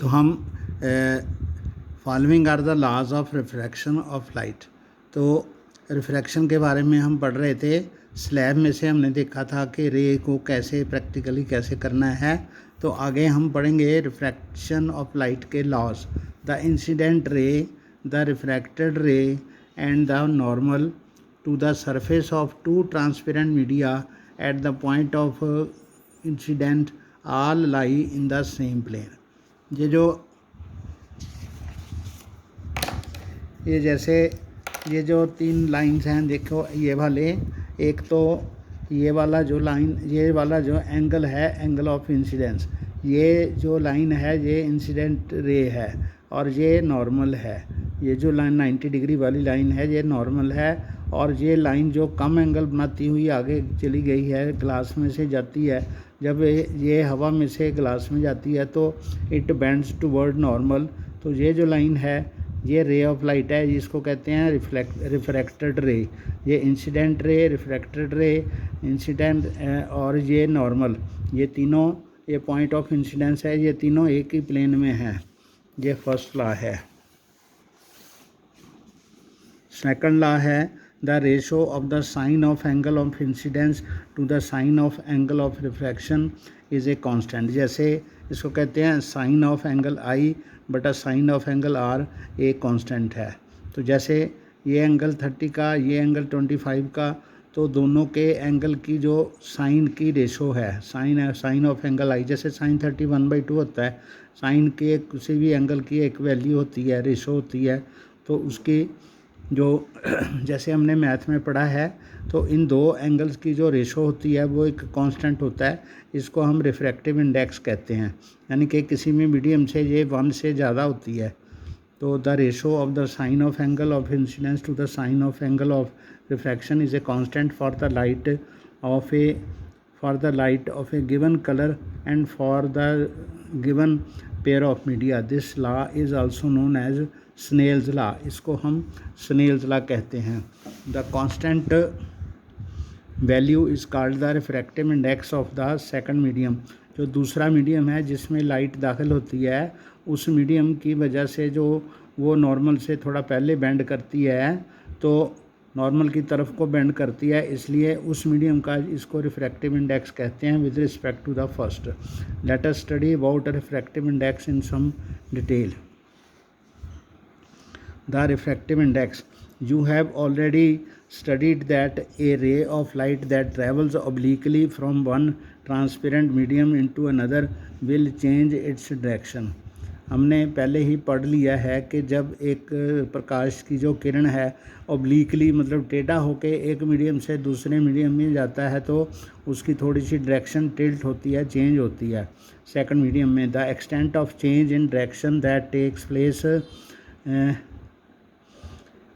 तो हम following are the laws of refraction of light. तो रिफ्रैक्शन के बारे में हम पढ़ रहे थे। स्लैब में से हमने देखा था कि रे को कैसे प्रैक्टिकली कैसे करना है। तो आगे हम पढ़ेंगे रिफ्रैक्शन ऑफ लाइट के laws. The incident ray, the refracted ray and the normal to the surface of two transparent media at the point of incident all lie in the same plane. ये जो तीन lines हैं, देखो ये वाले, एक तो ये वाला जो लाइन, ये वाला जो एंगल है, एंगल ऑफ इंसिडेंस, ये जो लाइन है ये इंसिडेंट रे है और ये नॉर्मल है। ये जो लाइन 90 डिग्री वाली लाइन है ये नॉर्मल है, और ये लाइन जो कम एंगल बनाती हुई आगे चली गई है, ग्लास में से जाती है, जब ये हवा में से ग्लास में जाती है तो इट बेंड्स टूवर्ड नॉर्मल। तो ये जो लाइन है ये रे ऑफ लाइट है, जिसको कहते हैं रिफ्रैक्टेड रे। ये इंसिडेंट रे, रिफ्रैक्टेड रे, इंसिडेंट और ये नॉर्मल, ये तीनों, ये पॉइंट ऑफ इंसिडेंस है, ये तीनों एक ही प्लेन में हैं। ये फर्स्ट लॉ है। सेकंड लॉ है the ratio of the sine of angle of incidence to the sine of angle of refraction is a constant. जैसे इसको कहते हैं साइन ऑफ एंगल आई बटा साइन ऑफ एंगल आर एक constant है। तो जैसे ये एंगल 30 का, ये एंगल 25 का, तो दोनों के एंगल की जो साइन की रेशो है, साइन ऑफ एंगल आई, जैसे साइन 30 1/2 होता है, साइन के किसी भी एंगल की एक वैल्यू होती है, रेशो होती है। तो उसकी जो जैसे हमने मैथ में पढ़ा है, तो इन दो एंगल्स की जो रेशो होती है वो एक कांस्टेंट होता है, इसको हम रिफ्रैक्टिव इंडेक्स कहते हैं। यानी कि किसी भी मीडियम से ये 1 से ज़्यादा होती है। तो the ratio of the sine of angle of incidence to the sine of angle of refraction is a constant for the light of a given colour and for the given pair of media. This law is also known as Snell's law. इसको हम Snell's law कहते हैं। The constant value is called the refractive index of the second medium. जो दूसरा medium है जिसमें light दाखिल होती है, उस मीडियम की वजह से जो वो नॉर्मल से थोड़ा पहले बेंड करती है, तो नॉर्मल की तरफ को बेंड करती है, इसलिए उस मीडियम का इसको रिफ्रैक्टिव इंडेक्स कहते हैं with respect to the first. Let us study about refractive index in some detail. The refractive index. You have already studied that a ray of light that travels obliquely from one transparent medium into another will change its direction. हमने पहले ही पढ़ लिया है कि जब एक प्रकाश की जो किरण है ओब्लिकली, मतलब टेढ़ा होके एक मीडियम से दूसरे मीडियम में जाता है, तो उसकी थोड़ी सी डायरेक्शन टिल्ट होती है, चेंज होती है सेकंड मीडियम में। The extent of change in direction that takes place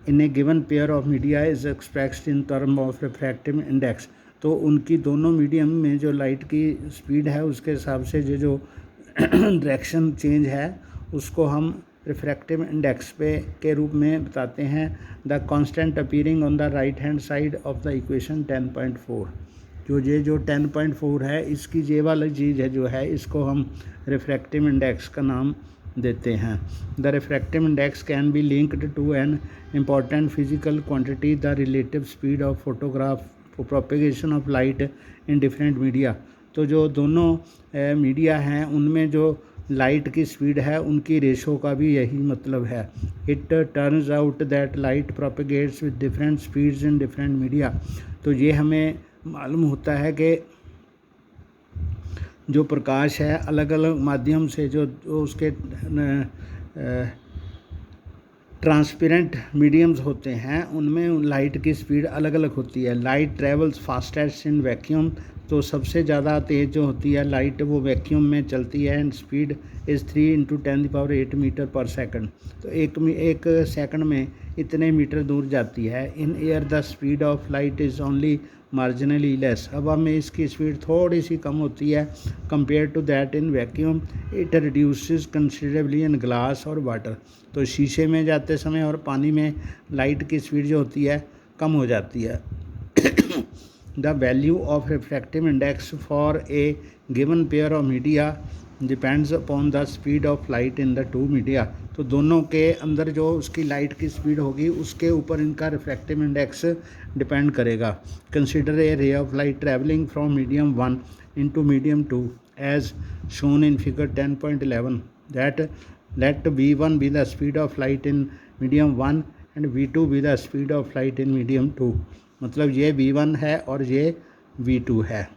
in a given pair of media is expressed in term of refractive index. तो उनकी दोनों मीडियम में जो लाइट की स्पीड है उसके हिसाब से जो डायरेक्शन चेंज है उसको हम रिफ्रैक्टिव इंडेक्स पे के रूप में बताते हैं। The constant appearing on the right hand side of the equation 10.4। जो 10.4 है, इसकी ये वाली चीज़ है जो है, इसको हम रिफ्रैक्टिव इंडेक्स का नाम देते हैं। The refractive index can be linked to an important physical quantity, the relative speed of photograph propagation of light in different media. तो जो दोनों मीडिया हैं उनमें जो लाइट की स्पीड है उनकी रेशो का भी यही मतलब है। It turns out that light propagates with different speeds in different media. तो ये हमें मालूम होता है कि जो प्रकाश है अलग अलग माध्यम से जो उसके ट्रांसपेरेंट मीडियम्स होते हैं उनमें लाइट की स्पीड अलग अलग होती है। Light travels fastest in vacuum. तो सबसे ज़्यादा तेज़ जो होती है लाइट वो वैक्यूम में चलती है, and speed is 3 × 10⁸ metre per second. तो एक सेकंड में इतने मीटर दूर जाती है। In air the speed of light is only marginally less. हवा में इसकी स्पीड थोड़ी सी कम होती है compare to that in vacuum. It reduces considerably in glass और वाटर। तो शीशे में जाते समय और पानी में लाइट की स्पीड जो होती है कम हो जाती है। The value of refractive index for a given pair of media depends upon the speed of light in the two media. तो दोनों के अंदर जो उसकी लाइट की स्पीड होगी उसके ऊपर इनका रिफ्रैक्टिव इंडेक्स डिपेंड करेगा। Consider a ray of light travelling from medium 1 into medium 2 as shown in figure 10.11 that let v1 be the speed of light in medium 1 and v2 be the speed of light in medium 2। मतलब ये v1 है और ये v2 है,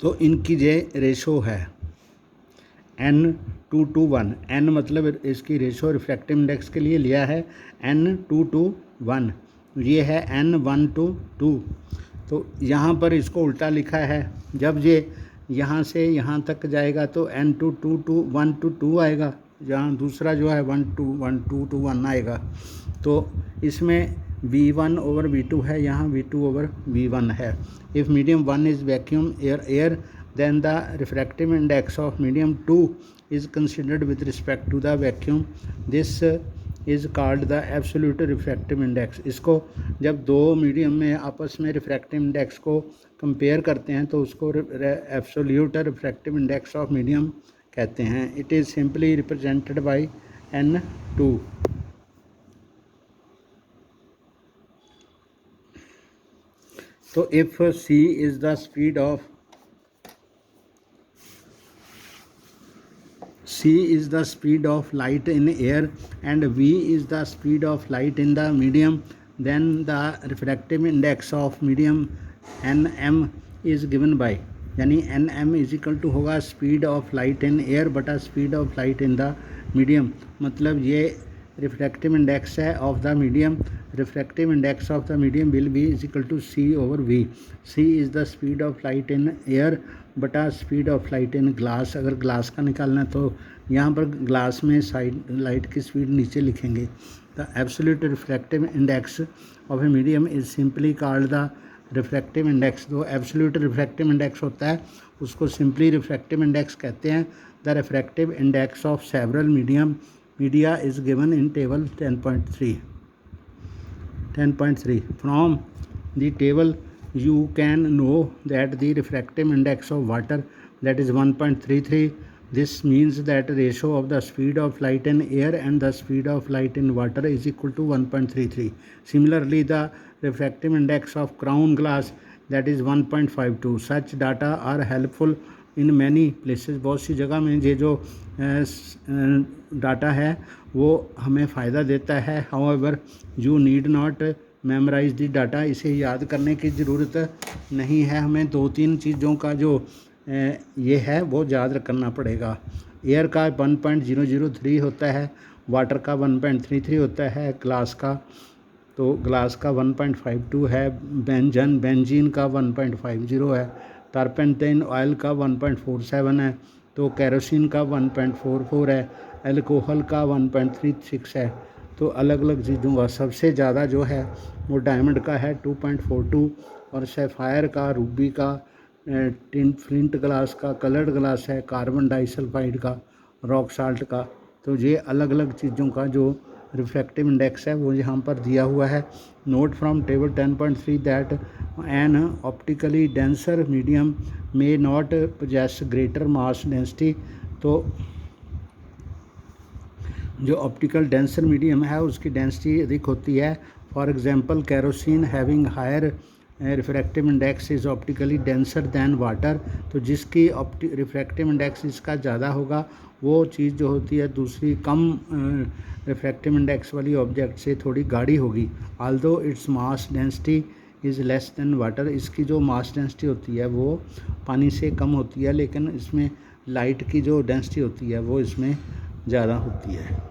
तो इनकी ये ratio है n2:1। n मतलब इसकी रेशो रिफ्रैक्टिव इंडेक्स के लिए लिया है n2:1, ये है n1:2। तो यहाँ पर इसको उल्टा लिखा है, जब ये यहाँ से यहाँ तक जाएगा तो n2:1 आएगा, जहाँ दूसरा जो है 1:1 आएगा। तो इसमें v1/v2 है, यहाँ v2/v1 है। If medium 1 is vacuum air then the refractive index of medium 2 is considered with respect to the vacuum. This is called the absolute refractive index. इसको जब दो मीडियम में आपस में रिफ्रैक्टिव इंडेक्स को कंपेयर करते हैं तो उसको absolute refractive index of medium कहते हैं। It is simply represented by n2। तो if c is the speed of c is the speed of light in air and v is the speed of light in the medium, then the refractive index of medium nm is given by, यानी nm is equal to होगा speed of light in air बटा speed of light in the medium. मतलब ये refractive index है of the medium. Refractive index of the medium will be is equal to c/v। c is the speed of light in air बटा speed of light in glass. अगर glass का निकालना है तो यहाँ पर ग्लास में साइड लाइट की स्पीड नीचे लिखेंगे। The absolute refractive index of a medium is simply called the refractive index. जो एब्सोल्यूट रिफ्रैक्टिव इंडेक्स होता है उसको सिंपली रिफ्रैक्टिव इंडेक्स कहते हैं। The refractive index of several media is given in table 10.3। From the table you can know that the refractive index of water, that is 1.33. This means that ratio of the speed of light in air and the speed of light in water is equal to 1.33. Similarly, the refractive index of crown glass, that is 1.52. Such data are helpful in many places. बहुत सी जगह में ये जो data है वो हमें फ़ायदा देता है। However, you need not memorise the data, इसे याद करने की ज़रूरत नहीं है। हमें 2-3 चीज़ों का जो ये है वो याद करना पड़ेगा। एयर का 1.003 होता है, वाटर का 1.33 होता है, ग्लास का 1.52 है, बेंजीन का 1.50 है, टर्पेंटाइन ऑयल का 1.47 है, तो केरोसिन का 1.44 है, अल्कोहल का 1.36 है। तो अलग अलग चीज़ों का सबसे ज़्यादा जो है वो डायमंड का है 2.42 और सैफायर का, रूबी का, फ्लिंट ग्लास का, कलर्ड ग्लास है, कार्बन डाइसल्फाइड का, रॉक साल्ट का। तो ये अलग अलग चीज़ों का जो रिफ्रैक्टिव इंडेक्स है वो यहाँ पर दिया हुआ है। Note from table 10.3 that N optically denser medium may not possess greater mass density. तो जो ऑप्टिकल डेंसर मीडियम है उसकी डेंसिटी अधिक होती है। For example kerosene having higher refractive index is optically denser than water. तो जिसकी रिफ्रैक्टिव इंडेक्स इसका ज़्यादा होगा वो चीज़ जो होती है दूसरी कम रिफ्रैक्टिव इंडेक्स वाली ऑब्जेक्ट से थोड़ी गाढ़ी होगी। Aldous its mass density is less than water. इसकी जो मास डेंसिटी होती है वो पानी से कम होती है, लेकिन इसमें लाइट की जो डेंसिटी होती है वो इसमें ज़्यादा होती है।